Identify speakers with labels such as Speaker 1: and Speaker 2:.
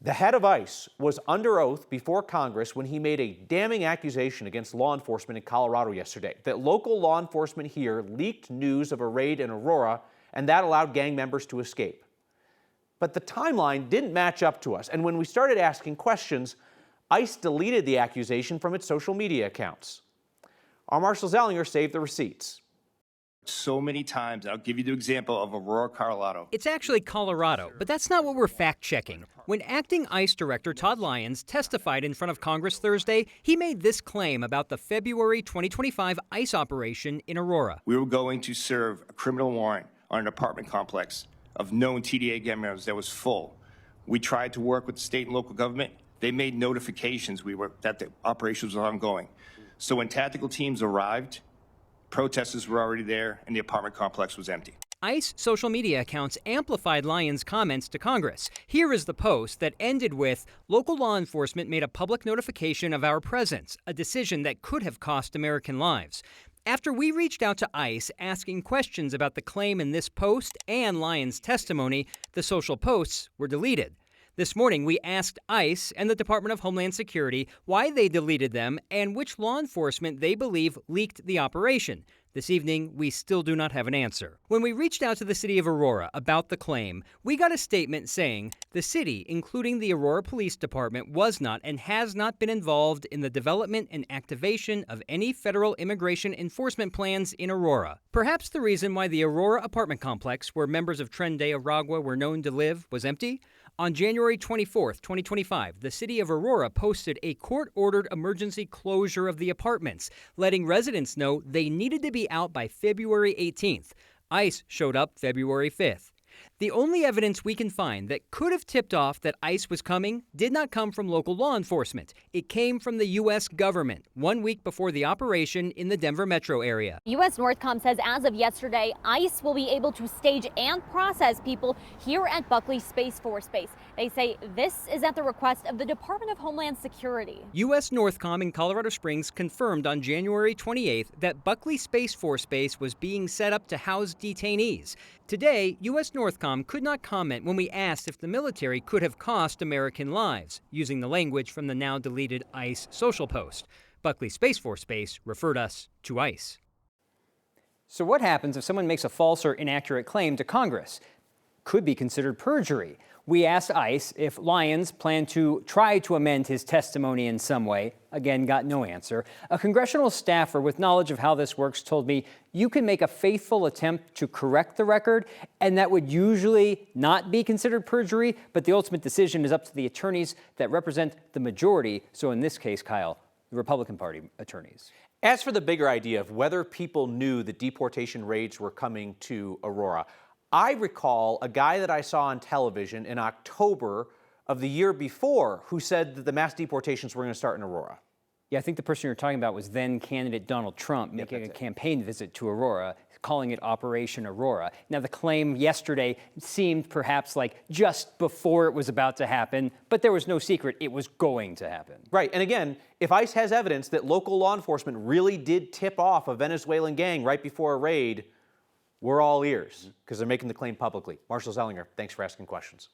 Speaker 1: The head of ICE was under oath before Congress when he made a damning accusation against law enforcement in Colorado yesterday that local law enforcement here leaked news of a raid in Aurora, and that allowed gang members to escape. But the timeline didn't match up to us, and when we started asking questions, ICE deleted the accusation from its social media accounts. Our Marshall Zellinger saved the receipts.
Speaker 2: So many times, I'll give you the example of Aurora, Colorado.
Speaker 3: It's actually Colorado, but that's not what we're fact-checking. When acting ICE Director Todd Lyons testified in front of Congress Thursday, he made this claim about the February 2025 ICE operation in Aurora.
Speaker 2: We were going to serve a criminal warrant on an apartment complex of known TDA gang members that was full. We tried to work with the state and local government. They made notifications that the operations were ongoing. So when tactical teams arrived, protesters were already there, and the apartment complex was empty.
Speaker 3: ICE social media accounts amplified Lyons' comments to Congress. Here is the post that ended with, "Local law enforcement made a public notification of our presence, a decision that could have cost American lives." After we reached out to ICE asking questions about the claim in this post and Lyons' testimony, the social posts were deleted. This morning, we asked ICE and the Department of Homeland Security why they deleted them and which law enforcement they believe leaked the operation. This evening, we still do not have an answer. When we reached out to the city of Aurora about the claim, we got a statement saying the city, including the Aurora Police Department, was not and has not been involved in the development and activation of any federal immigration enforcement plans in Aurora. Perhaps the reason why the Aurora apartment complex, where members of Tren de Aragua were known to live, was empty? On January 24, 2025, the city of Aurora posted a court-ordered emergency closure of the apartments, letting residents know they needed to be out by February 18th. ICE showed up February 5th. The only evidence we can find that could have tipped off that ICE was coming did not come from local law enforcement. It came from the U.S. government 1 week before the operation in the Denver metro area.
Speaker 4: U.S. Northcom says as of yesterday, ICE will be able to stage and process people here at Buckley Space Force Base. They say this is at the request of the Department of Homeland Security.
Speaker 3: U.S. Northcom in Colorado Springs confirmed on January 28th that Buckley Space Force Base was being set up to house detainees. Today, U.S. Northcom could not comment when we asked if the military could have cost American lives, using the language from the now deleted ICE social post. Buckley Space Force Base referred us to ICE.
Speaker 5: So what happens if someone makes a false or inaccurate claim to Congress? Could be considered perjury. We asked ICE if Lyons planned to try to amend his testimony in some way. Again, got no answer. A congressional staffer with knowledge of how this works told me you can make a faithful attempt to correct the record, and that would usually not be considered perjury, but the ultimate decision is up to the attorneys that represent the majority. So in this case, Kyle, the Republican Party attorneys.
Speaker 1: As for the bigger idea of whether people knew that deportation raids were coming to Aurora, I recall a guy that I saw on television in October of the year before who said that the mass deportations were going to start in Aurora.
Speaker 5: Yeah, I think the person you're talking about was then candidate Donald Trump making a campaign visit to Aurora, calling it Operation Aurora. Now, the claim yesterday seemed perhaps like just before it was about to happen, but there was no secret it was going to happen.
Speaker 1: Right, and again, if ICE has evidence that local law enforcement really did tip off a Venezuelan gang right before a raid, we're all ears because they're making the claim publicly. Marshall Zellinger, thanks for asking questions.